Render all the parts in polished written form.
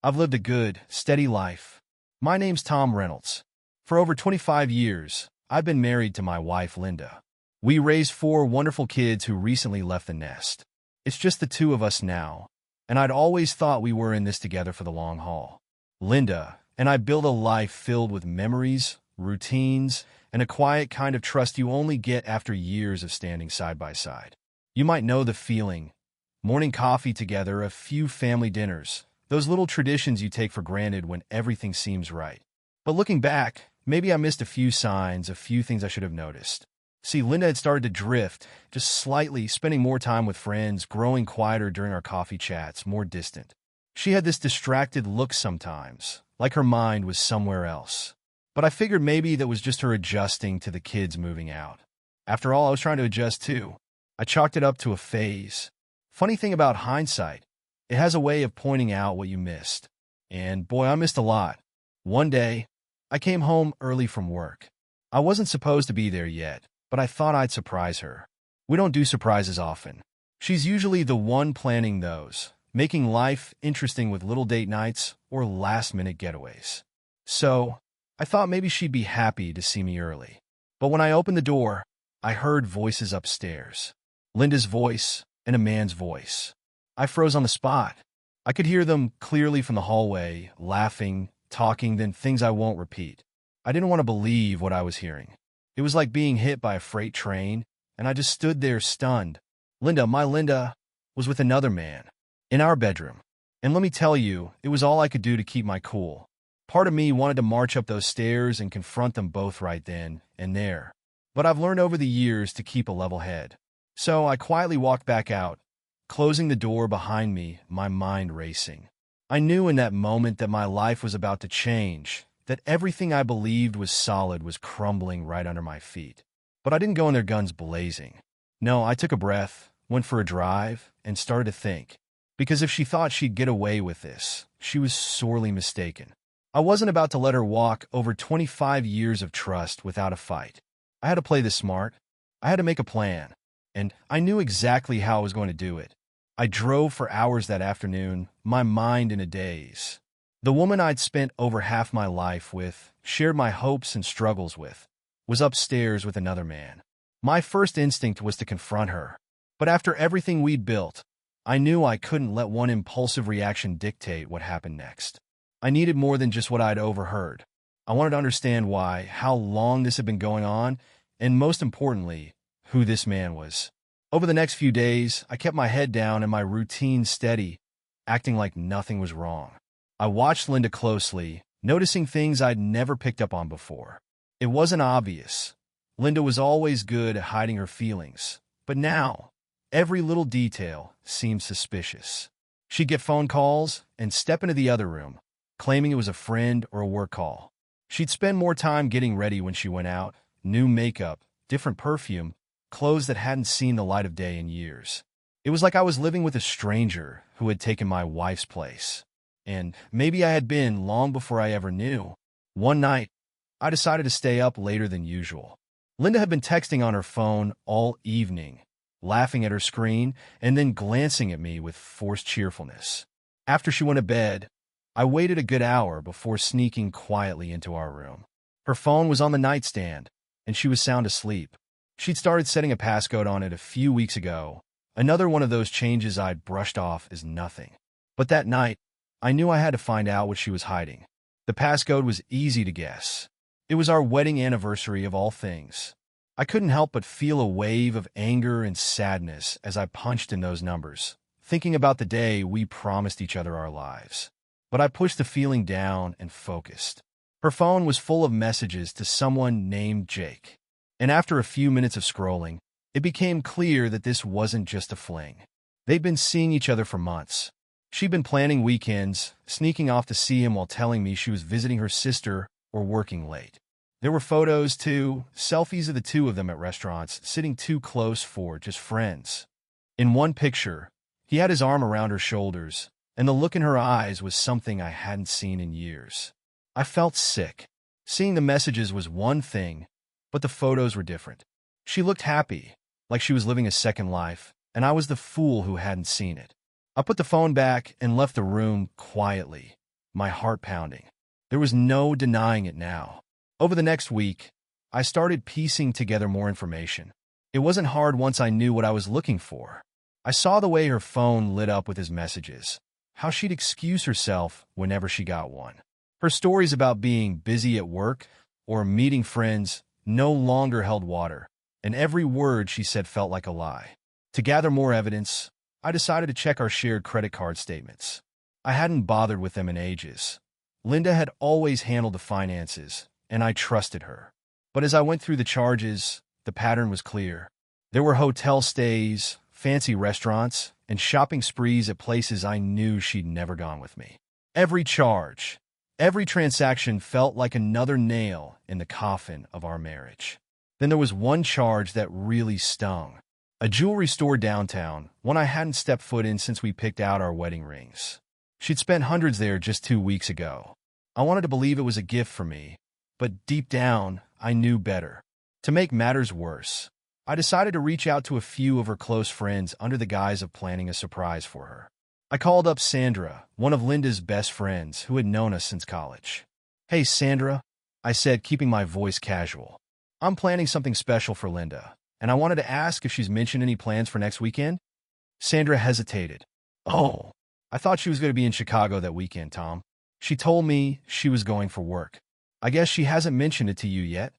I've lived a good, steady life. My name's Tom Reynolds. For over 25 years, I've been married to my wife, Linda. We raised four wonderful kids who recently left the nest. It's just the two of us now, and I'd always thought we were in this together for the long haul. Linda and I built a life filled with memories, routines, and a quiet kind of trust you only get after years of standing side by side. You might know the feeling. Morning coffee together, a few family dinners, those little traditions you take for granted when everything seems right. But looking back, maybe I missed a few signs, a few things I should have noticed. See, Linda had started to drift, just slightly, spending more time with friends, growing quieter during our coffee chats, more distant. She had this distracted look sometimes, like her mind was somewhere else. But I figured maybe that was just her adjusting to the kids moving out. After all, I was trying to adjust too. I chalked it up to a phase. Funny thing about hindsight, it has a way of pointing out what you missed. And boy, I missed a lot. One day, I came home early from work. I wasn't supposed to be there yet, but I thought I'd surprise her. We don't do surprises often. She's usually the one planning those, making life interesting with little date nights or last-minute getaways. So, I thought maybe she'd be happy to see me early. But when I opened the door, I heard voices upstairs. Linda's voice and a man's voice. I froze on the spot. I could hear them clearly from the hallway, laughing, talking, then things I won't repeat. I didn't want to believe what I was hearing. It was like being hit by a freight train, and I just stood there stunned. My Linda, was with another man, in our bedroom. And let me tell you, it was all I could do to keep my cool. Part of me wanted to march up those stairs and confront them both right then and there. But I've learned over the years to keep a level head. So I quietly walked back out, closing the door behind me, my mind racing. I knew in that moment that my life was about to change, that everything I believed was solid was crumbling right under my feet. But I didn't go in there guns blazing. No, I took a breath, went for a drive, and started to think. Because if she thought she'd get away with this, she was sorely mistaken. I wasn't about to let her walk over 25 years of trust without a fight. I had to play this smart. I had to make a plan. And I knew exactly how I was going to do it. I drove for hours that afternoon, my mind in a daze. The woman I'd spent over half my life with, shared my hopes and struggles with, was upstairs with another man. My first instinct was to confront her. But after everything we'd built, I knew I couldn't let one impulsive reaction dictate what happened next. I needed more than just what I'd overheard. I wanted to understand why, how long this had been going on, and most importantly, who this man was. Over the next few days, I kept my head down and my routine steady, acting like nothing was wrong. I watched Linda closely, noticing things I'd never picked up on before. It wasn't obvious. Linda was always good at hiding her feelings, but now, every little detail seemed suspicious. She'd get phone calls and step into the other room, claiming it was a friend or a work call. She'd spend more time getting ready when she went out, new makeup, different perfume, clothes that hadn't seen the light of day in years. It was like I was living with a stranger who had taken my wife's place. And maybe I had been long before I ever knew. One night, I decided to stay up later than usual. Linda had been texting on her phone all evening, laughing at her screen, and then glancing at me with forced cheerfulness. After she went to bed, I waited a good hour before sneaking quietly into our room. Her phone was on the nightstand, and she was sound asleep. She'd started setting a passcode on it a few weeks ago, another one of those changes I'd brushed off as nothing. But that night, I knew I had to find out what she was hiding. The passcode was easy to guess. It was our wedding anniversary of all things. I couldn't help but feel a wave of anger and sadness as I punched in those numbers, thinking about the day we promised each other our lives. But I pushed the feeling down and focused. Her phone was full of messages to someone named Jake. And after a few minutes of scrolling, it became clear that this wasn't just a fling. They'd been seeing each other for months. She'd been planning weekends, sneaking off to see him while telling me she was visiting her sister or working late. There were photos, too, selfies of the two of them at restaurants, sitting too close for just friends. In one picture, he had his arm around her shoulders, and the look in her eyes was something I hadn't seen in years. I felt sick. Seeing the messages was one thing, but the photos were different. She looked happy, like she was living a second life, and I was the fool who hadn't seen it. I put the phone back and left the room quietly, my heart pounding. There was no denying it now. Over the next week, I started piecing together more information. It wasn't hard once I knew what I was looking for. I saw the way her phone lit up with his messages, how she'd excuse herself whenever she got one. Her stories about being busy at work or meeting friends no longer held water, and every word she said felt like a lie. To gather more evidence, I decided to check our shared credit card statements. I hadn't bothered with them in ages. Linda had always handled the finances, and I trusted her. But as I went through the charges, the pattern was clear. There were hotel stays, fancy restaurants, and shopping sprees at places I knew she'd never gone with me. Every charge, every transaction felt like another nail in the coffin of our marriage. Then there was one charge that really stung. A jewelry store downtown, one I hadn't stepped foot in since we picked out our wedding rings. She'd spent hundreds there just 2 weeks ago. I wanted to believe it was a gift for me, but deep down, I knew better. To make matters worse, I decided to reach out to a few of her close friends under the guise of planning a surprise for her. I called up Sandra, one of Linda's best friends who had known us since college. "Hey, Sandra," I said, keeping my voice casual. "I'm planning something special for Linda, and I wanted to ask if she's mentioned any plans for next weekend." Sandra hesitated. "Oh, I thought she was going to be in Chicago that weekend, Tom. She told me she was going for work. I guess she hasn't mentioned it to you yet?"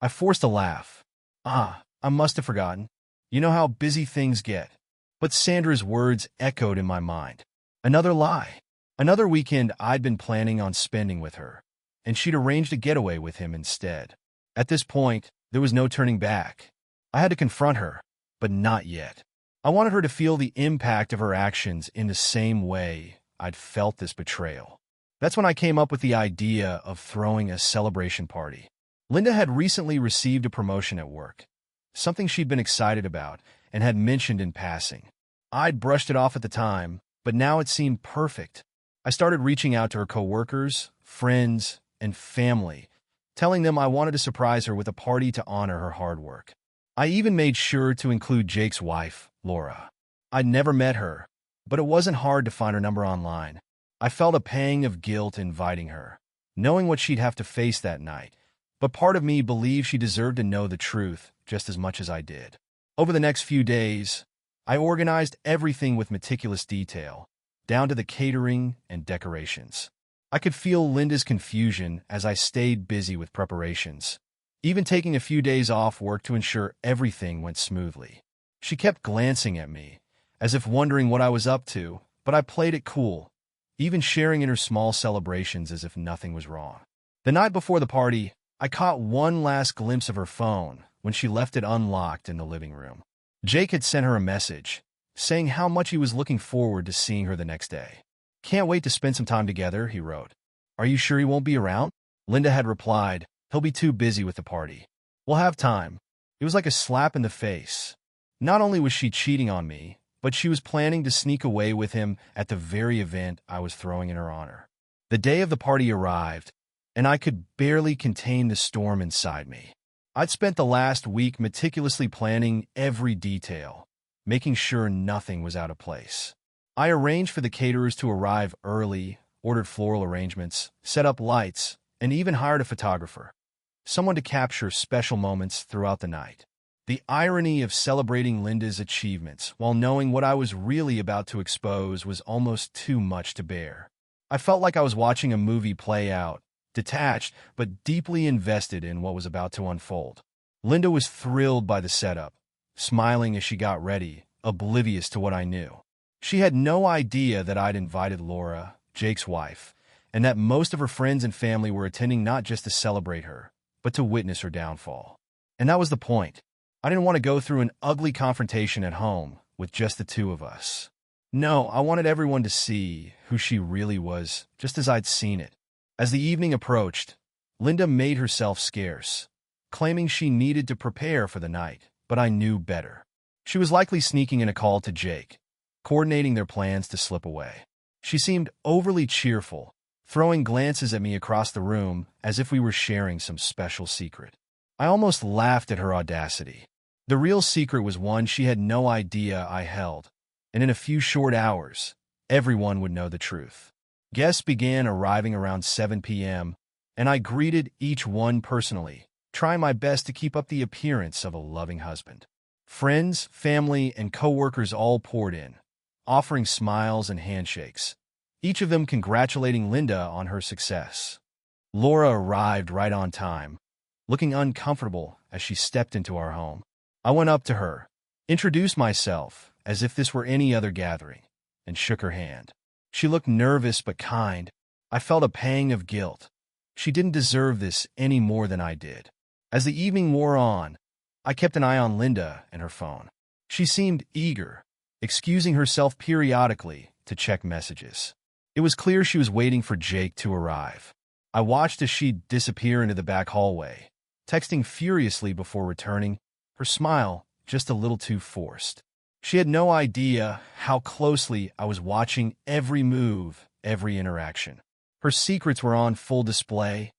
I forced a laugh. I must have forgotten. You know how busy things get." But Sandra's words echoed in my mind. Another lie. Another weekend I'd been planning on spending with her, and she'd arranged a getaway with him instead. At this point, there was no turning back. I had to confront her, but not yet. I wanted her to feel the impact of her actions in the same way I'd felt this betrayal. That's when I came up with the idea of throwing a celebration party. Linda had recently received a promotion at work, something she'd been excited about and had mentioned in passing. I'd brushed it off at the time, but now it seemed perfect. I started reaching out to her coworkers, friends, and family, telling them I wanted to surprise her with a party to honor her hard work. I even made sure to include Jake's wife, Laura. I'd never met her, but it wasn't hard to find her number online. I felt a pang of guilt inviting her, knowing what she'd have to face that night, but part of me believed she deserved to know the truth just as much as I did. Over the next few days, I organized everything with meticulous detail, down to the catering and decorations. I could feel Linda's confusion as I stayed busy with preparations, even taking a few days off work to ensure everything went smoothly. She kept glancing at me, as if wondering what I was up to, but I played it cool, even sharing in her small celebrations as if nothing was wrong. The night before the party, I caught one last glimpse of her phone when she left it unlocked in the living room. Jake had sent her a message, saying how much he was looking forward to seeing her the next day. "Can't wait to spend some time together," he wrote. "Are you sure he won't be around?" Linda had replied, "He'll be too busy with the party. We'll have time." It was like a slap in the face. Not only was she cheating on me, but she was planning to sneak away with him at the very event I was throwing in her honor. The day of the party arrived, and I could barely contain the storm inside me. I'd spent the last week meticulously planning every detail, making sure nothing was out of place. I arranged for the caterers to arrive early, ordered floral arrangements, set up lights, and even hired a photographer, someone to capture special moments throughout the night. The irony of celebrating Linda's achievements while knowing what I was really about to expose was almost too much to bear. I felt like I was watching a movie play out, detached but deeply invested in what was about to unfold. Linda was thrilled by the setup, smiling as she got ready, oblivious to what I knew. She had no idea that I'd invited Laura, Jake's wife, and that most of her friends and family were attending not just to celebrate her, but to witness her downfall. And that was the point. I didn't want to go through an ugly confrontation at home with just the two of us. No, I wanted everyone to see who she really was, just as I'd seen it. As the evening approached, Linda made herself scarce, claiming she needed to prepare for the night, but I knew better. She was likely sneaking in a call to Jake, coordinating their plans to slip away. She seemed overly cheerful, throwing glances at me across the room as if we were sharing some special secret. I almost laughed at her audacity. The real secret was one she had no idea I held, and in a few short hours, everyone would know the truth. Guests began arriving around 7 p.m., and I greeted each one personally, trying my best to keep up the appearance of a loving husband. Friends, family, and co-workers all poured in, offering smiles and handshakes, each of them congratulating Linda on her success. Laura arrived right on time, looking uncomfortable as she stepped into our home. I went up to her, introduced myself as if this were any other gathering, and shook her hand. She looked nervous but kind. I felt a pang of guilt. She didn't deserve this any more than I did. As the evening wore on, I kept an eye on Linda and her phone. She seemed eager, excusing herself periodically to check messages. It was clear she was waiting for Jake to arrive. I watched as she disappear into the back hallway, texting furiously before returning, her smile just a little too forced. She had no idea how closely I was watching every move, every interaction. Her secrets were on full display,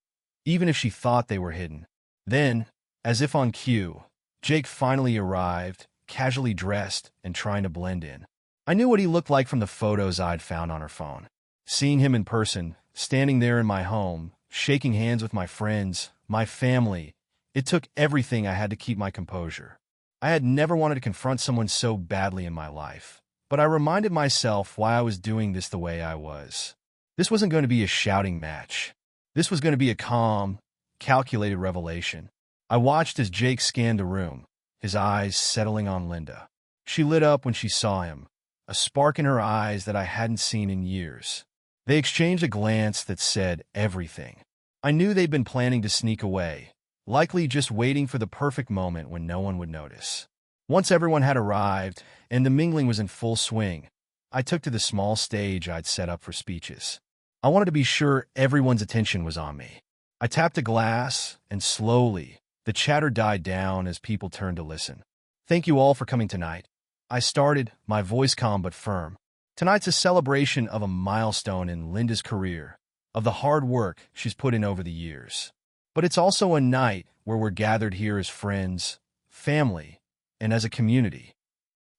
even if she thought they were hidden. Then, as if on cue, Jake finally arrived, casually dressed and trying to blend in. I knew what he looked like from the photos I'd found on her phone. Seeing him in person, standing there in my home, shaking hands with my friends, my family, it took everything I had to keep my composure. I had never wanted to confront someone so badly in my life, but I reminded myself why I was doing this the way I was. This wasn't going to be a shouting match. This was going to be a calm, calculated revelation. I watched as Jake scanned the room, his eyes settling on Linda. She lit up when she saw him, a spark in her eyes that I hadn't seen in years. They exchanged a glance that said everything. I knew they'd been planning to sneak away, likely just waiting for the perfect moment when no one would notice. Once everyone had arrived and the mingling was in full swing, I took to the small stage I'd set up for speeches. I wanted to be sure everyone's attention was on me. I tapped a glass, and slowly, the chatter died down as people turned to listen. Thank you all for coming tonight. I started, my voice calm but firm. Tonight's a celebration of a milestone in Linda's career, of the hard work she's put in over the years. But it's also a night where we're gathered here as friends, family, and as a community.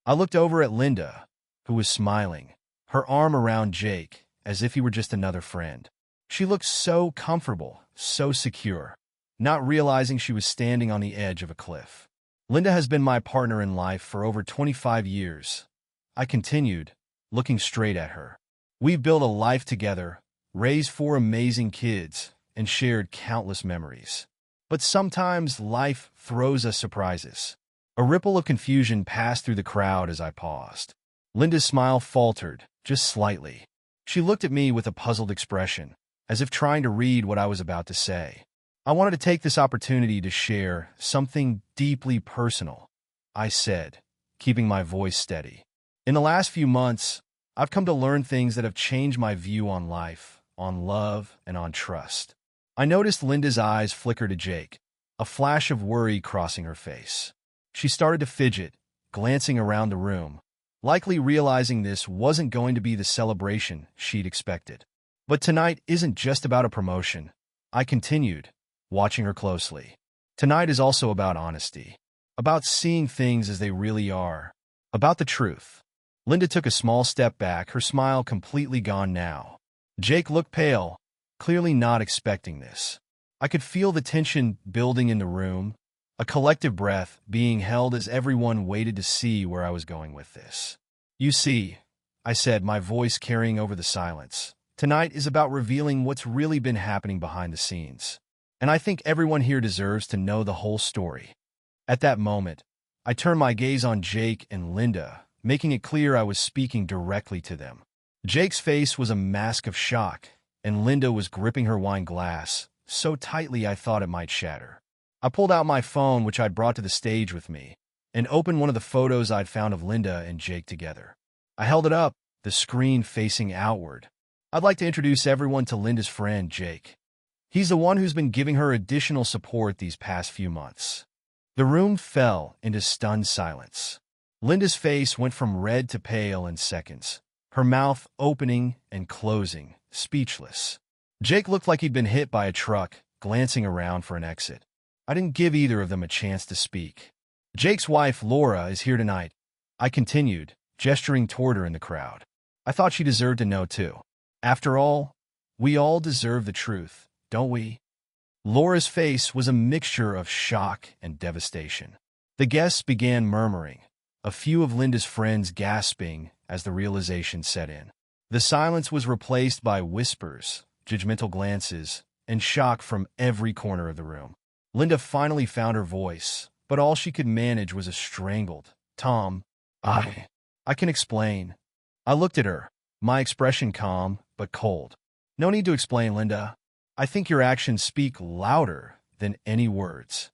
I looked over at Linda, who was smiling, her arm around Jake, as if he were just another friend. She looked so comfortable, so secure, not realizing she was standing on the edge of a cliff. Linda has been my partner in life for over 25 years. I continued, looking straight at her. We've built a life together, raised 4 amazing kids, and shared countless memories. But sometimes life throws us surprises. A ripple of confusion passed through the crowd as I paused. Linda's smile faltered, just slightly. She looked at me with a puzzled expression, as if trying to read what I was about to say. I wanted to take this opportunity to share something deeply personal, I said, keeping my voice steady. In the last few months, I've come to learn things that have changed my view on life, on love, and on trust. I noticed Linda's eyes flicker to Jake, a flash of worry crossing her face. She started to fidget, glancing around the room, likely realizing this wasn't going to be the celebration she'd expected. But tonight isn't just about a promotion, I continued, watching her closely. Tonight is also about honesty, about seeing things as they really are, about the truth. Linda took a small step back, her smile completely gone now. Jake looked pale, clearly not expecting this. I could feel the tension building in the room, a collective breath being held as everyone waited to see where I was going with this. You see, I said, my voice carrying over the silence, tonight is about revealing what's really been happening behind the scenes. And I think everyone here deserves to know the whole story. At that moment, I turned my gaze on Jake and Linda, making it clear I was speaking directly to them. Jake's face was a mask of shock, and Linda was gripping her wine glass, so tightly I thought it might shatter. I pulled out my phone, which I'd brought to the stage with me, and opened one of the photos I'd found of Linda and Jake together. I held it up, the screen facing outward. I'd like to introduce everyone to Linda's friend, Jake. He's the one who's been giving her additional support these past few months. The room fell into stunned silence. Linda's face went from red to pale in seconds, her mouth opening and closing, speechless. Jake looked like he'd been hit by a truck, glancing around for an exit. I didn't give either of them a chance to speak. Jake's wife, Laura, is here tonight, I continued, gesturing toward her in the crowd. I thought she deserved to know too. After all, we all deserve the truth, don't we? Laura's face was a mixture of shock and devastation. The guests began murmuring, a few of Linda's friends gasping as the realization set in. The silence was replaced by whispers, judgmental glances, and shock from every corner of the room. Linda finally found her voice, but all she could manage was a strangled, "Tom, I can explain." I looked at her, my expression calm but cold. "No need to explain, Linda. I think your actions speak louder than any words."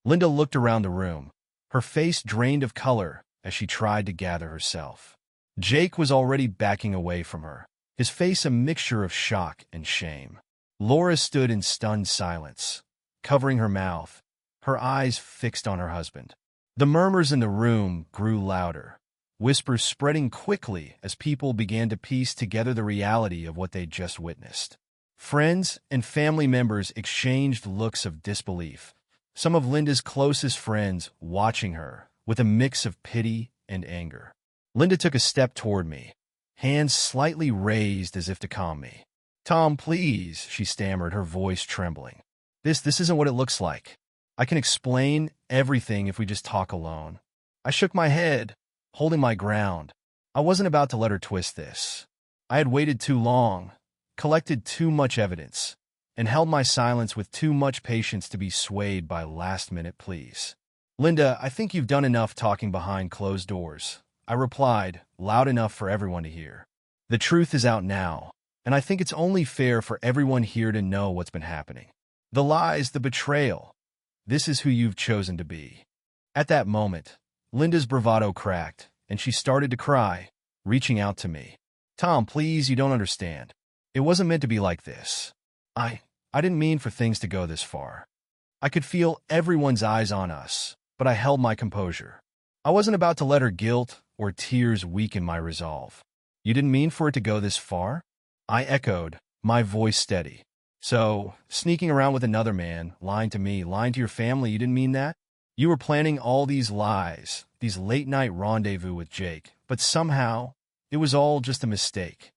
Linda looked around the room, her face drained of color as she tried to gather herself. Jake was already backing away from her, his face a mixture of shock and shame. Laura stood in stunned silence, covering her mouth, her eyes fixed on her husband. The murmurs in the room grew louder, whispers spreading quickly as people began to piece together the reality of what they'd just witnessed. Friends and family members exchanged looks of disbelief, some of Linda's closest friends watching her with a mix of pity and anger. Linda took a step toward me, hands slightly raised as if to calm me. "Tom, please," she stammered, her voice trembling. This isn't what it looks like. I can explain everything if we just talk alone." I shook my head, holding my ground. I wasn't about to let her twist this. I had waited too long, collected too much evidence, and held my silence with too much patience to be swayed by last-minute pleas. "Linda, I think you've done enough talking behind closed doors," I replied, loud enough for everyone to hear. "The truth is out now, and I think it's only fair for everyone here to know what's been happening. The lies, the betrayal. This is who you've chosen to be." At that moment, Linda's bravado cracked, and she started to cry, reaching out to me. "Tom, please, you don't understand. It wasn't meant to be like this. I didn't mean for things to go this far." I could feel everyone's eyes on us, but I held my composure. I wasn't about to let her guilt or tears weaken my resolve. "You didn't mean for it to go this far?" I echoed, my voice steady. "So, sneaking around with another man, lying to me, lying to your family, you didn't mean that? You were planning all these lies, these late-night rendezvous with Jake, but somehow, it was all just a mistake."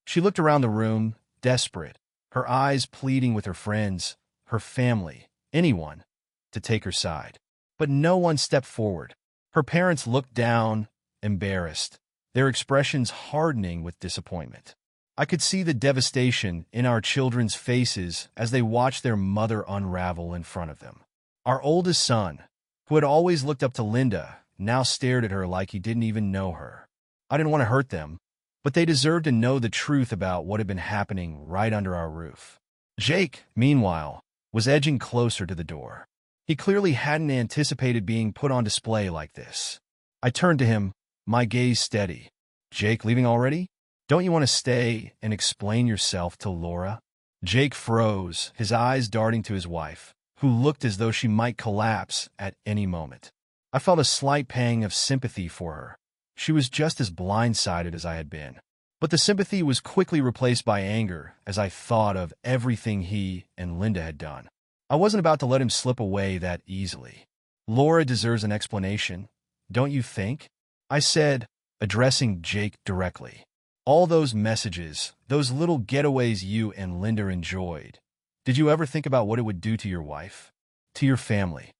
She looked around the room, desperate, her eyes pleading with her friends, her family, anyone, to take her side. But no one stepped forward. Her parents looked down, embarrassed, their expressions hardening with disappointment. I could see the devastation in our children's faces as they watched their mother unravel in front of them. Our oldest son, who had always looked up to Linda, now stared at her like he didn't even know her. I didn't want to hurt them, but they deserved to know the truth about what had been happening right under our roof. Jake, meanwhile, was edging closer to the door. He clearly hadn't anticipated being put on display like this. I turned to him, my gaze steady. "Jake, leaving already? Don't you want to stay and explain yourself to Laura?" Jake froze, his eyes darting to his wife, who looked as though she might collapse at any moment. I felt a slight pang of sympathy for her. She was just as blindsided as I had been. But the sympathy was quickly replaced by anger as I thought of everything he and Linda had done. I wasn't about to let him slip away that easily. "Laura deserves an explanation, don't you think?" I said, addressing Jake directly. "All those messages, those little getaways you and Linda enjoyed, did you ever think about what it would do to your wife? To your family?"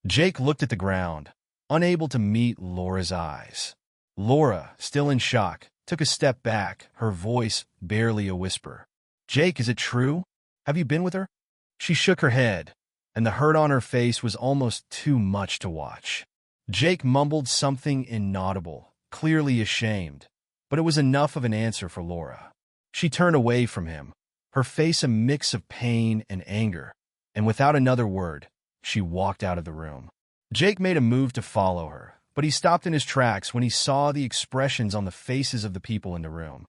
Jake looked at the ground, unable to meet Laura's eyes. Laura, still in shock, took a step back, her voice barely a whisper. "Jake, is it true? Have you been with her?" She shook her head, and the hurt on her face was almost too much to watch. Jake mumbled something inaudible, clearly ashamed, but it was enough of an answer for Laura. She turned away from him, her face a mix of pain and anger, and without another word, she walked out of the room. Jake made a move to follow her, but he stopped in his tracks when he saw the expressions on the faces of the people in the room.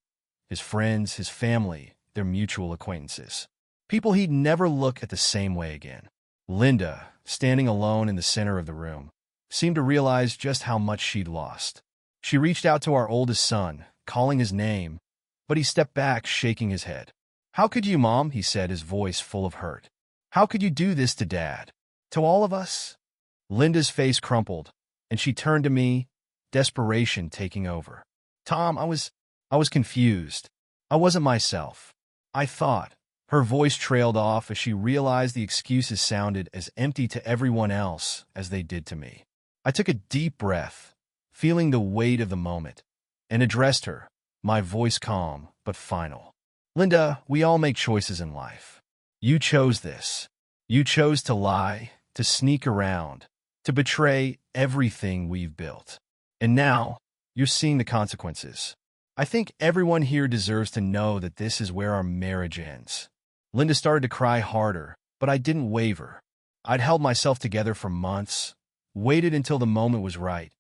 His friends, his family, their mutual acquaintances. People he'd never look at the same way again. Linda, standing alone in the center of the room, seemed to realize just how much she'd lost. She reached out to our oldest son, calling his name, but he stepped back, shaking his head. "How could you, Mom?" he said, his voice full of hurt. "How could you do this to Dad? To all of us?" Linda's face crumpled, and she turned to me, desperation taking over. "Tom, I was confused. I wasn't myself. I thought. Her voice trailed off as she realized the excuses sounded as empty to everyone else as they did to me. I took a deep breath, feeling the weight of the moment, and addressed her, my voice calm but final. Linda, we all make choices in life. You chose this. You chose to lie, to sneak around, to betray everything we've built. And now, you're seeing the consequences. I think everyone here deserves to know that this is where our marriage ends. Linda started to cry harder, but I didn't waver. I'd held myself together for months, waited until the moment was right,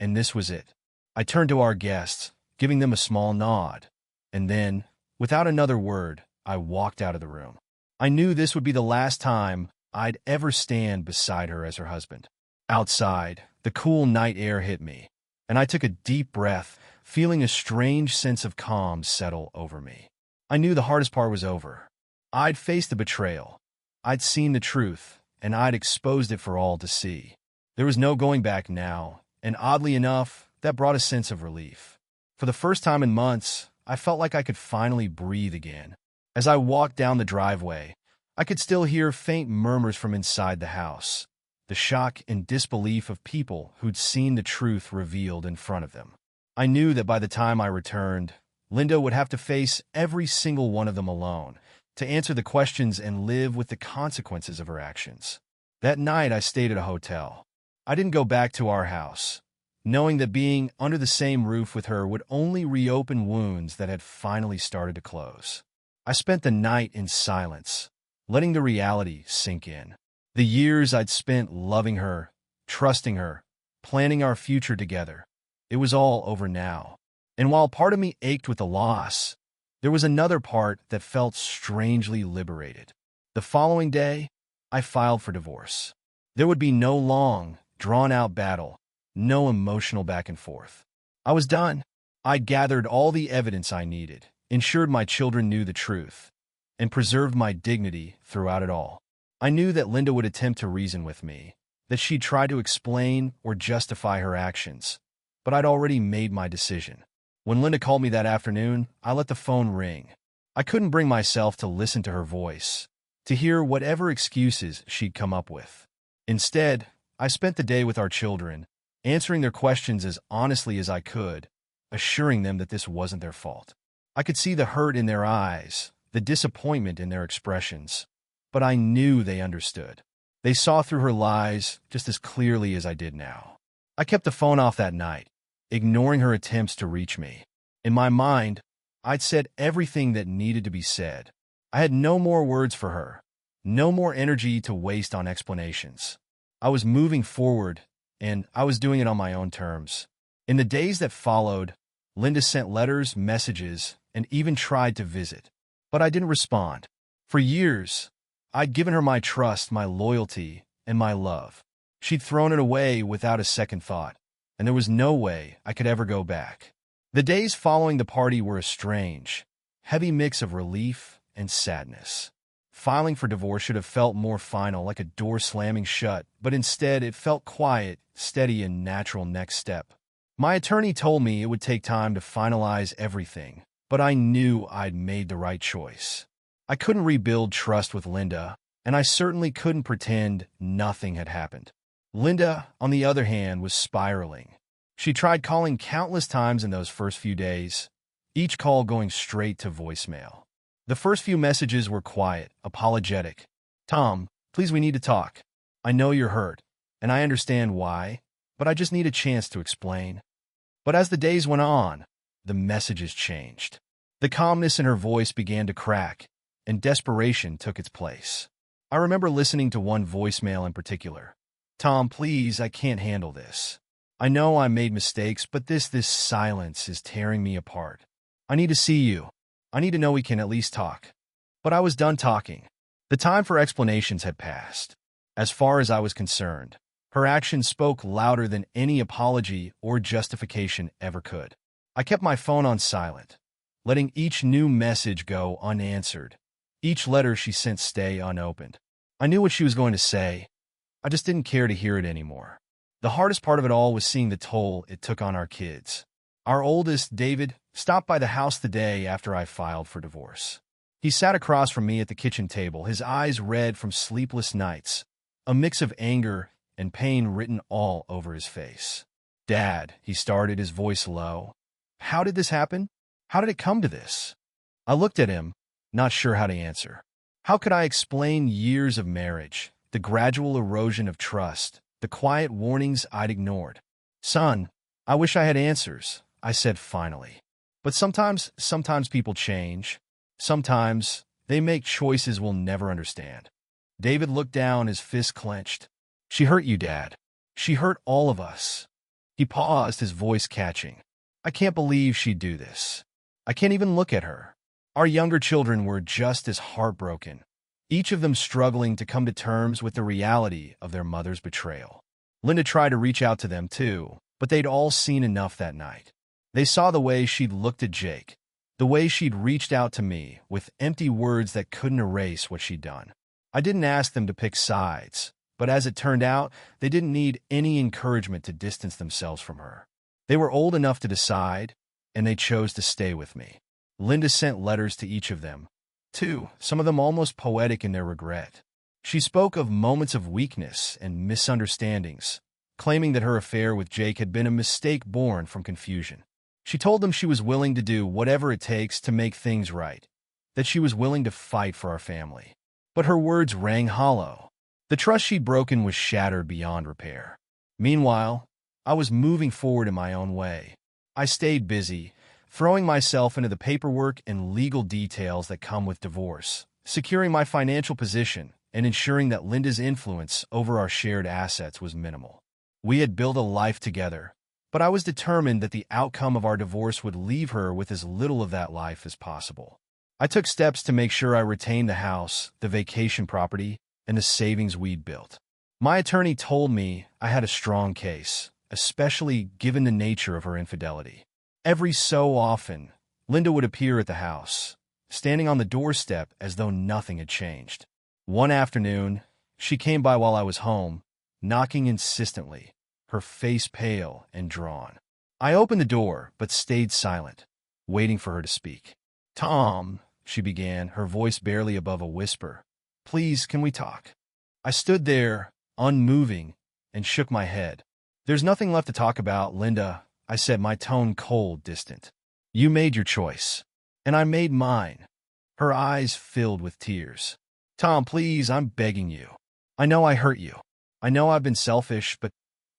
and this was it. I turned to our guests, giving them a small nod, and then, without another word, I walked out of the room. I knew this would be the last time I'd ever stand beside her as her husband. Outside, the cool night air hit me, and I took a deep breath, feeling a strange sense of calm settle over me. I knew the hardest part was over. I'd faced the betrayal. I'd seen the truth, and I'd exposed it for all to see. There was no going back now, and oddly enough, that brought a sense of relief. For the first time in months, I felt like I could finally breathe again. As I walked down the driveway, I could still hear faint murmurs from inside the house, the shock and disbelief of people who'd seen the truth revealed in front of them. I knew that by the time I returned, Linda would have to face every single one of them alone, to answer the questions and live with the consequences of her actions. That night, I stayed at a hotel. I didn't go back to our house, knowing that being under the same roof with her would only reopen wounds that had finally started to close. I spent the night in silence, letting the reality sink in. The years I'd spent loving her, trusting her, planning our future together, it was all over now. And while part of me ached with the loss, there was another part that felt strangely liberated. The following day, I filed for divorce. There would be no long, drawn-out battle, no emotional back and forth. I was done. I'd gathered all the evidence I needed, ensured my children knew the truth, and preserved my dignity throughout it all. I knew that Linda would attempt to reason with me, that she'd try to explain or justify her actions, but I'd already made my decision. When Linda called me that afternoon, I let the phone ring. I couldn't bring myself to listen to her voice, to hear whatever excuses she'd come up with. Instead, I spent the day with our children, answering their questions as honestly as I could, assuring them that this wasn't their fault. I could see the hurt in their eyes, the disappointment in their expressions, but I knew they understood. They saw through her lies just as clearly as I did now. I kept the phone off that night, ignoring her attempts to reach me. In my mind, I'd said everything that needed to be said. I had no more words for her, no more energy to waste on explanations. I was moving forward, and I was doing it on my own terms. In the days that followed, Linda sent letters, messages, and even tried to visit. But I didn't respond. For years, I'd given her my trust, my loyalty, and my love. She'd thrown it away without a second thought, and there was no way I could ever go back. The days following the party were a strange, heavy mix of relief and sadness. Filing for divorce should have felt more final, like a door slamming shut, but instead it felt quiet, steady, and natural next step. My attorney told me it would take time to finalize everything, but I knew I'd made the right choice. I couldn't rebuild trust with Linda, and I certainly couldn't pretend nothing had happened. Linda, on the other hand, was spiraling. She tried calling countless times in those first few days, each call going straight to voicemail. The first few messages were quiet, apologetic. "Tom, please, we need to talk. I know you're hurt, and I understand why, but I just need a chance to explain." But as the days went on, the messages changed. The calmness in her voice began to crack, and desperation took its place. I remember listening to one voicemail in particular. "Tom, please, I can't handle this. I know I made mistakes, but this silence is tearing me apart. I need to see you. I need to know we can at least talk." But I was done talking. The time for explanations had passed. As far as I was concerned, her actions spoke louder than any apology or justification ever could. I kept my phone on silent, letting each new message go unanswered, each letter she sent stay unopened. I knew what she was going to say. I just didn't care to hear it anymore. The hardest part of it all was seeing the toll it took on our kids. Our oldest, David, stopped by the house the day after I filed for divorce. He sat across from me at the kitchen table, his eyes red from sleepless nights, a mix of anger and pain written all over his face. "Dad," he started, his voice low. "How did this happen? How did it come to this?" I looked at him, not sure how to answer. How could I explain years of marriage, the gradual erosion of trust, the quiet warnings I'd ignored? "Son, I wish I had answers," I said finally. "But sometimes people change. Sometimes they make choices we'll never understand." David looked down, his fist clenched. "She hurt you, Dad. She hurt all of us." He paused, his voice catching. "I can't believe she'd do this. I can't even look at her." Our younger children were just as heartbroken, each of them struggling to come to terms with the reality of their mother's betrayal. Linda tried to reach out to them too, but they'd all seen enough that night. They saw the way she'd looked at Jake, the way she'd reached out to me with empty words that couldn't erase what she'd done. I didn't ask them to pick sides, but as it turned out, they didn't need any encouragement to distance themselves from her. They were old enough to decide, and they chose to stay with me. Linda sent letters to each of them, too, some of them almost poetic in their regret. She spoke of moments of weakness and misunderstandings, claiming that her affair with Jake had been a mistake born from confusion. She told them she was willing to do whatever it takes to make things right, that she was willing to fight for our family. But her words rang hollow. The trust she'd broken was shattered beyond repair. Meanwhile, I was moving forward in my own way. I stayed busy, throwing myself into the paperwork and legal details that come with divorce, securing my financial position, and ensuring that Linda's influence over our shared assets was minimal. We had built a life together, but I was determined that the outcome of our divorce would leave her with as little of that life as possible. I took steps to make sure I retained the house, the vacation property, and the savings we'd built. My attorney told me I had a strong case, especially given the nature of her infidelity. Every so often, Linda would appear at the house, standing on the doorstep as though nothing had changed. One afternoon, she came by while I was home, knocking insistently, her face pale and drawn. I opened the door, but stayed silent, waiting for her to speak. "Tom," she began, her voice barely above a whisper, "please, can we talk?" I stood there, unmoving, and shook my head. "There's nothing left to talk about, Linda," I said, my tone cold, distant. "You made your choice, and I made mine." Her eyes filled with tears. "Tom, please, I'm begging you. I know I hurt you. I know I've been selfish, but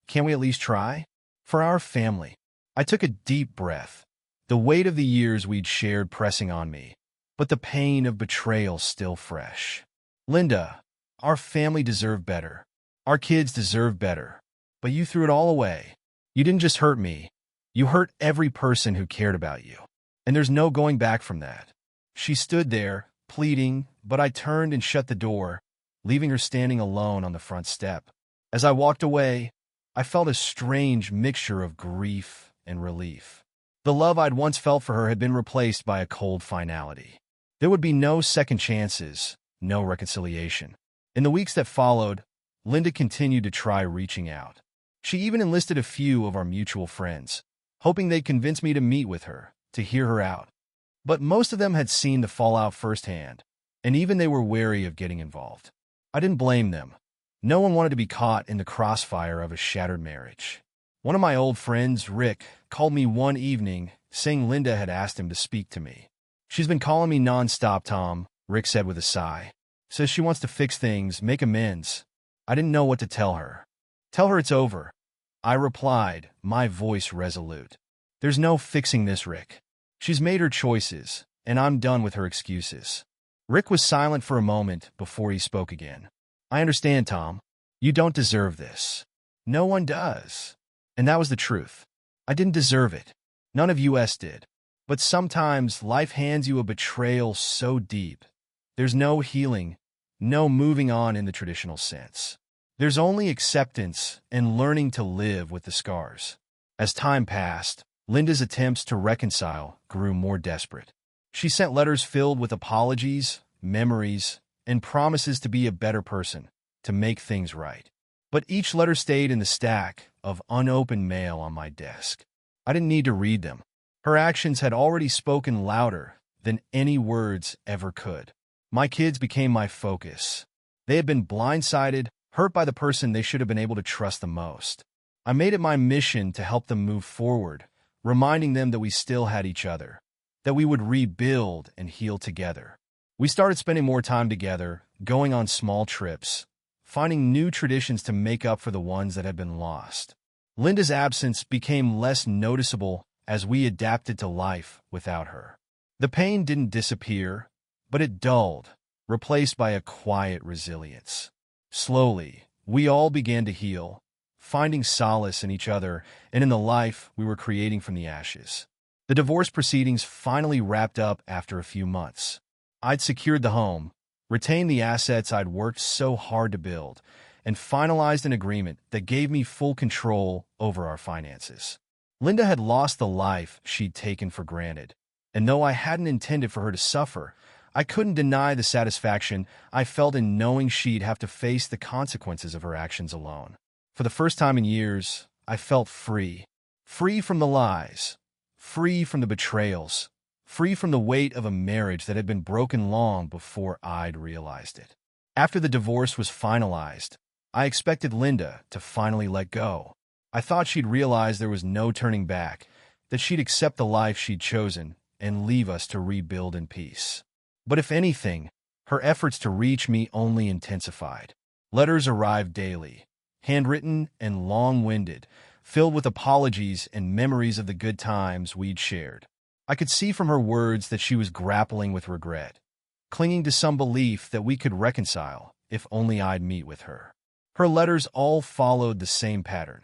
can't we at least try? For our family." I took a deep breath, the weight of the years we'd shared pressing on me, but the pain of betrayal still fresh. "Linda, our family deserved better. Our kids deserve better. But you threw it all away. You didn't just hurt me. You hurt every person who cared about you. And there's no going back from that." She stood there, pleading, but I turned and shut the door, leaving her standing alone on the front step. As I walked away, I felt a strange mixture of grief and relief. The love I'd once felt for her had been replaced by a cold finality. There would be no second chances, no reconciliation. In the weeks that followed, Linda continued to try reaching out. She even enlisted a few of our mutual friends, hoping they'd convince me to meet with her, to hear her out. But most of them had seen the fallout firsthand, and even they were wary of getting involved. I didn't blame them. No one wanted to be caught in the crossfire of a shattered marriage. One of my old friends, Rick, called me one evening, saying Linda had asked him to speak to me. "She's been calling me nonstop, Tom," Rick said with a sigh. "Says she wants to fix things, make amends." I didn't know what to tell her. "Tell her it's over," I replied, my voice resolute. "There's no fixing this, Rick. She's made her choices, and I'm done with her excuses." Rick was silent for a moment before he spoke again. "I understand, Tom. You don't deserve this. No one does." And that was the truth. I didn't deserve it. None of us did. But sometimes life hands you a betrayal so deep, there's no healing, no moving on in the traditional sense. There's only acceptance and learning to live with the scars. As time passed, Linda's attempts to reconcile grew more desperate. She sent letters filled with apologies, memories, and promises to be a better person, to make things right. But each letter stayed in the stack of unopened mail on my desk. I didn't need to read them. Her actions had already spoken louder than any words ever could. My kids became my focus. They had been blindsided, hurt by the person they should have been able to trust the most. I made it my mission to help them move forward, reminding them that we still had each other, that we would rebuild and heal together. We started spending more time together, going on small trips, finding new traditions to make up for the ones that had been lost. Linda's absence became less noticeable as we adapted to life without her. The pain didn't disappear, but it dulled, replaced by a quiet resilience. Slowly, we all began to heal, finding solace in each other and in the life we were creating from the ashes. The divorce proceedings finally wrapped up after a few months. I'd secured the home, retained the assets I'd worked so hard to build, and finalized an agreement that gave me full control over our finances. Linda had lost the life she'd taken for granted, and though I hadn't intended for her to suffer, I couldn't deny the satisfaction I felt in knowing she'd have to face the consequences of her actions alone. For the first time in years, I felt free. Free from the lies, free from the betrayals, free from the weight of a marriage that had been broken long before I'd realized it. After the divorce was finalized, I expected Linda to finally let go. I thought she'd realize there was no turning back, that she'd accept the life she'd chosen and leave us to rebuild in peace. But if anything, her efforts to reach me only intensified. Letters arrived daily, handwritten and long-winded, filled with apologies and memories of the good times we'd shared. I could see from her words that she was grappling with regret, clinging to some belief that we could reconcile if only I'd meet with her. Her letters all followed the same pattern.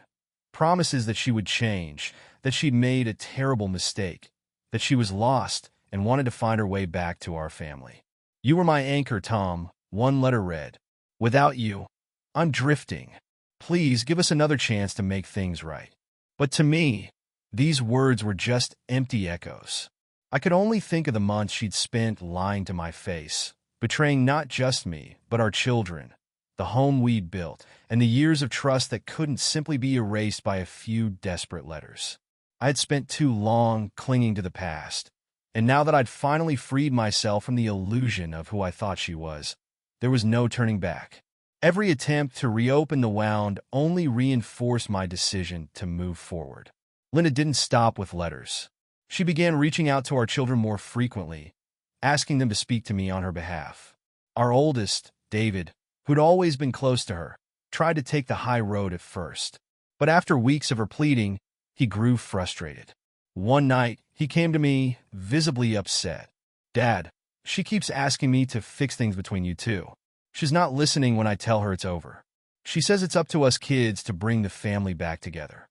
Promises that she would change, that she'd made a terrible mistake, that she was lost and wanted to find her way back to our family. "You were my anchor, Tom," one letter read. "Without you, I'm drifting. Please give us another chance to make things right." But to me, these words were just empty echoes. I could only think of the months she'd spent lying to my face, betraying not just me, but our children, the home we'd built, and the years of trust that couldn't simply be erased by a few desperate letters. I had spent too long clinging to the past, and now that I'd finally freed myself from the illusion of who I thought she was, there was no turning back. Every attempt to reopen the wound only reinforced my decision to move forward. Linda didn't stop with letters. She began reaching out to our children more frequently, asking them to speak to me on her behalf. Our oldest, David, who'd always been close to her, tried to take the high road at first. But after weeks of her pleading, he grew frustrated. One night, he came to me, visibly upset. "Dad, she keeps asking me to fix things between you two. She's not listening when I tell her it's over. She says it's up to us kids to bring the family back together."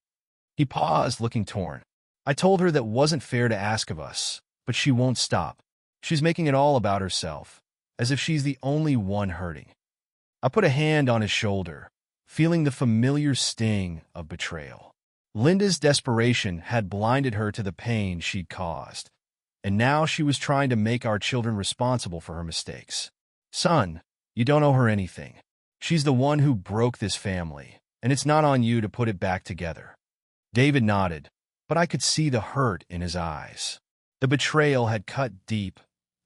He paused, looking torn. I told her that wasn't fair to ask of us, but she won't stop. She's making it all about herself, as if she's the only one hurting. I put a hand on his shoulder, feeling the familiar sting of betrayal. Linda's desperation had blinded her to the pain she'd caused, and now she was trying to make our children responsible for her mistakes. "Son, you don't owe her anything. She's the one who broke this family, and it's not on you to put it back together." David nodded, but I could see the hurt in his eyes. The betrayal had cut deep,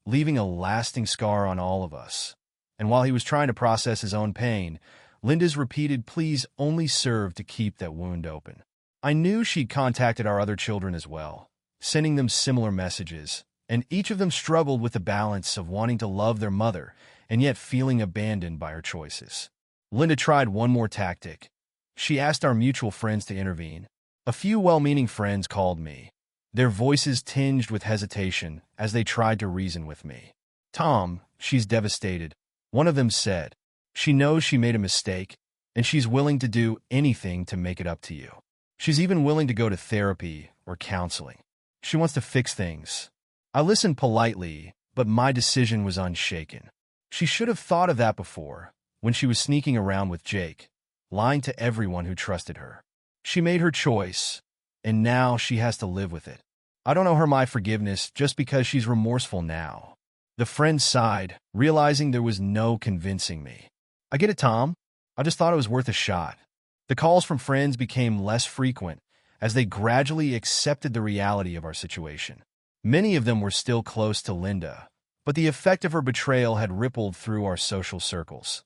leaving a lasting scar on all of us. And while he was trying to process his own pain, Linda's repeated pleas only served to keep that wound open. I knew she'd contacted our other children as well, sending them similar messages, and each of them struggled with the balance of wanting to love their mother and yet feeling abandoned by her choices. Linda tried one more tactic. She asked our mutual friends to intervene. A few well-meaning friends called me, their voices tinged with hesitation as they tried to reason with me. "Tom, she's devastated," one of them said. "She knows she made a mistake, and she's willing to do anything to make it up to you. She's even willing to go to therapy or counseling. She wants to fix things." I listened politely, but my decision was unshaken. She should have thought of that before, when she was sneaking around with Jake, lying to everyone who trusted her. She made her choice, and now she has to live with it. I don't owe her my forgiveness just because she's remorseful now. The friend sighed, realizing there was no convincing me. "I get it, Tom. I just thought it was worth a shot." The calls from friends became less frequent as they gradually accepted the reality of our situation. Many of them were still close to Linda, but the effect of her betrayal had rippled through our social circles,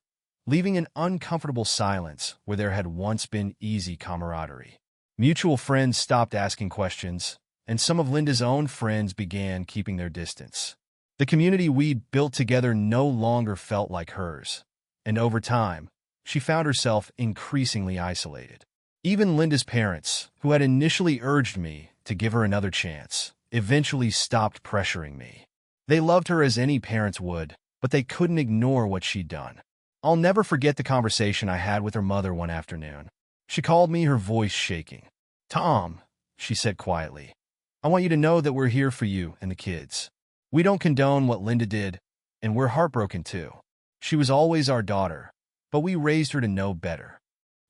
leaving an uncomfortable silence where there had once been easy camaraderie. Mutual friends stopped asking questions, and some of Linda's own friends began keeping their distance. The community we'd built together no longer felt like hers, and over time, she found herself increasingly isolated. Even Linda's parents, who had initially urged me to give her another chance, eventually stopped pressuring me. They loved her as any parents would, but they couldn't ignore what she'd done. I'll never forget the conversation I had with her mother one afternoon. She called me, her voice shaking. "Tom," she said quietly, "I want you to know that we're here for you and the kids. We don't condone what Linda did, and we're heartbroken too. She was always our daughter, but we raised her to know better."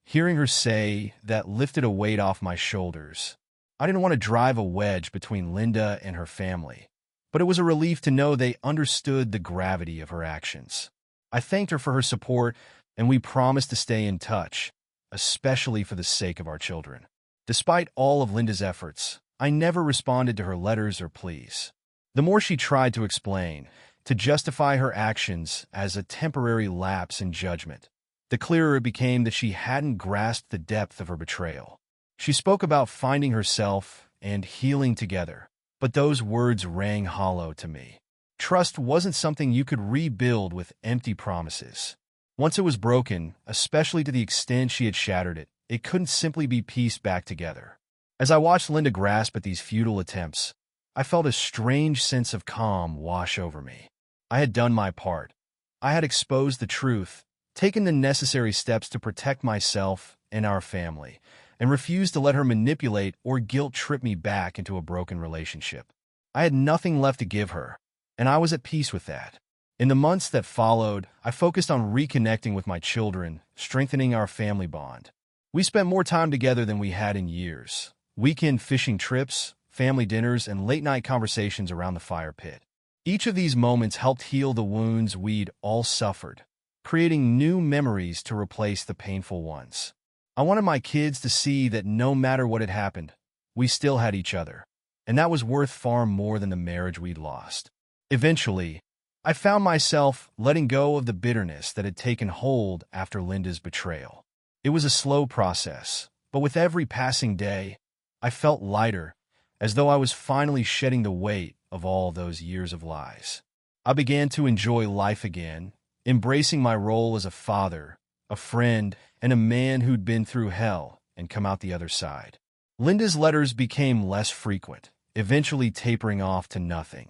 Hearing her say that lifted a weight off my shoulders. I didn't want to drive a wedge between Linda and her family, but it was a relief to know they understood the gravity of her actions. I thanked her for her support, and we promised to stay in touch, especially for the sake of our children. Despite all of Linda's efforts, I never responded to her letters or pleas. The more she tried to explain, to justify her actions as a temporary lapse in judgment, the clearer it became that she hadn't grasped the depth of her betrayal. She spoke about finding herself and healing together, but those words rang hollow to me. Trust wasn't something you could rebuild with empty promises. Once it was broken, especially to the extent she had shattered it, it couldn't simply be pieced back together. As I watched Linda grasp at these futile attempts, I felt a strange sense of calm wash over me. I had done my part. I had exposed the truth, taken the necessary steps to protect myself and our family, and refused to let her manipulate or guilt-trip me back into a broken relationship. I had nothing left to give her, and I was at peace with that. In the months that followed, I focused on reconnecting with my children, strengthening our family bond. We spent more time together than we had in years. Weekend fishing trips, family dinners, and late-night conversations around the fire pit. Each of these moments helped heal the wounds we'd all suffered, creating new memories to replace the painful ones. I wanted my kids to see that no matter what had happened, we still had each other, and that was worth far more than the marriage we'd lost. Eventually, I found myself letting go of the bitterness that had taken hold after Linda's betrayal. It was a slow process, but with every passing day, I felt lighter, as though I was finally shedding the weight of all those years of lies. I began to enjoy life again, embracing my role as a father, a friend, and a man who'd been through hell and come out the other side. Linda's letters became less frequent, eventually tapering off to nothing.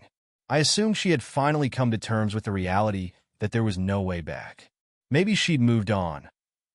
I assumed she had finally come to terms with the reality that there was no way back. Maybe she'd moved on.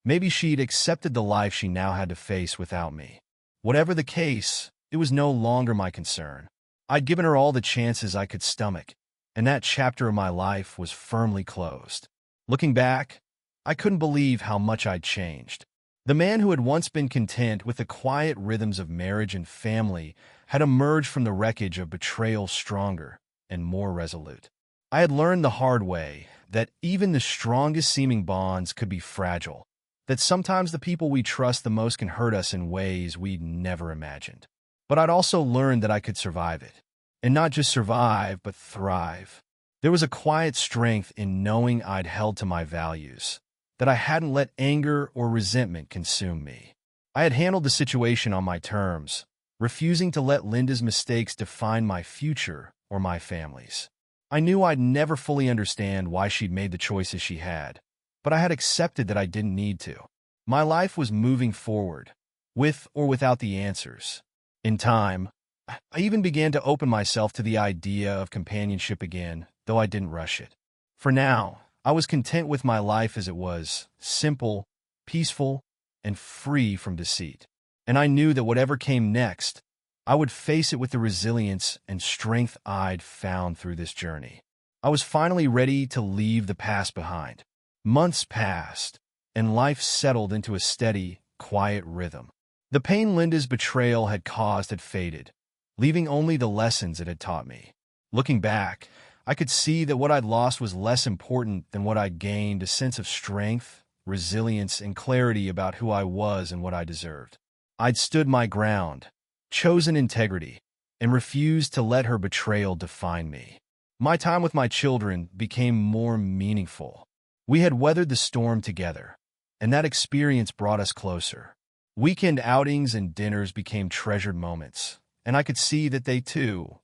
Maybe she'd accepted the life she now had to face without me. Whatever the case, it was no longer my concern. I'd given her all the chances I could stomach, and that chapter of my life was firmly closed. Looking back, I couldn't believe how much I'd changed. The man who had once been content with the quiet rhythms of marriage and family had emerged from the wreckage of betrayal stronger and more resolute. I had learned the hard way that even the strongest seeming bonds could be fragile, that sometimes the people we trust the most can hurt us in ways we'd never imagined. But I'd also learned that I could survive it, and not just survive, but thrive. There was a quiet strength in knowing I'd held to my values, that I hadn't let anger or resentment consume me. I had handled the situation on my terms, refusing to let Linda's mistakes define my future or my family's. I knew I'd never fully understand why she'd made the choices she had, but I had accepted that I didn't need to. My life was moving forward, with or without the answers. In time, I even began to open myself to the idea of companionship again, though I didn't rush it. For now, I was content with my life as it was, simple, peaceful, and free from deceit. And I knew that whatever came next, I would face it with the resilience and strength I'd found through this journey. I was finally ready to leave the past behind. Months passed, and life settled into a steady, quiet rhythm. The pain Linda's betrayal had caused had faded, leaving only the lessons it had taught me. Looking back, I could see that what I'd lost was less important than what I'd gained: a sense of strength, resilience, and clarity about who I was and what I deserved. I'd stood my ground, chosen integrity, and refused to let her betrayal define me. My time with my children became more meaningful. We had weathered the storm together, and that experience brought us closer. Weekend outings and dinners became treasured moments, and I could see that they, too,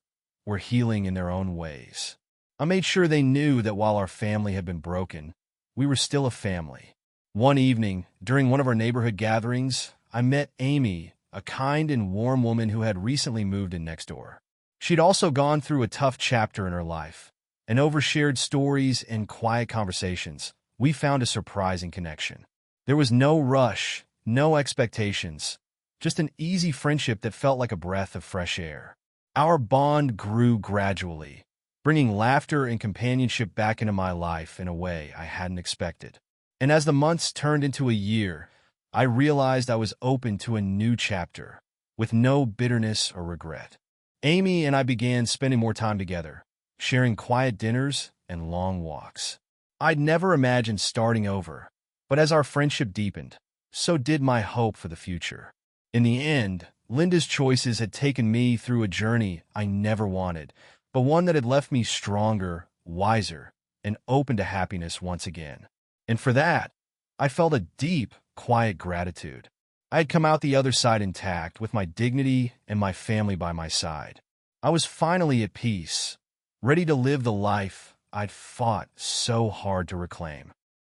were healing in their own ways. I made sure they knew that while our family had been broken, we were still a family. One evening, during one of our neighborhood gatherings, I met Amy, a kind and warm woman who had recently moved in next door. She'd also gone through a tough chapter in her life, and over shared stories and quiet conversations, we found a surprising connection. There was no rush, no expectations, just an easy friendship that felt like a breath of fresh air. Our bond grew gradually, bringing laughter and companionship back into my life in a way I hadn't expected. And as the months turned into a year, I realized I was open to a new chapter, with no bitterness or regret. Amy and I began spending more time together, sharing quiet dinners and long walks. I'd never imagined starting over, but as our friendship deepened, so did my hope for the future. In the end, Linda's choices had taken me through a journey I never wanted, but one that had left me stronger, wiser, and open to happiness once again. And for that, I felt a deep, quiet gratitude. I had come out the other side intact, with my dignity and my family by my side. I was finally at peace, ready to live the life I'd fought so hard to reclaim.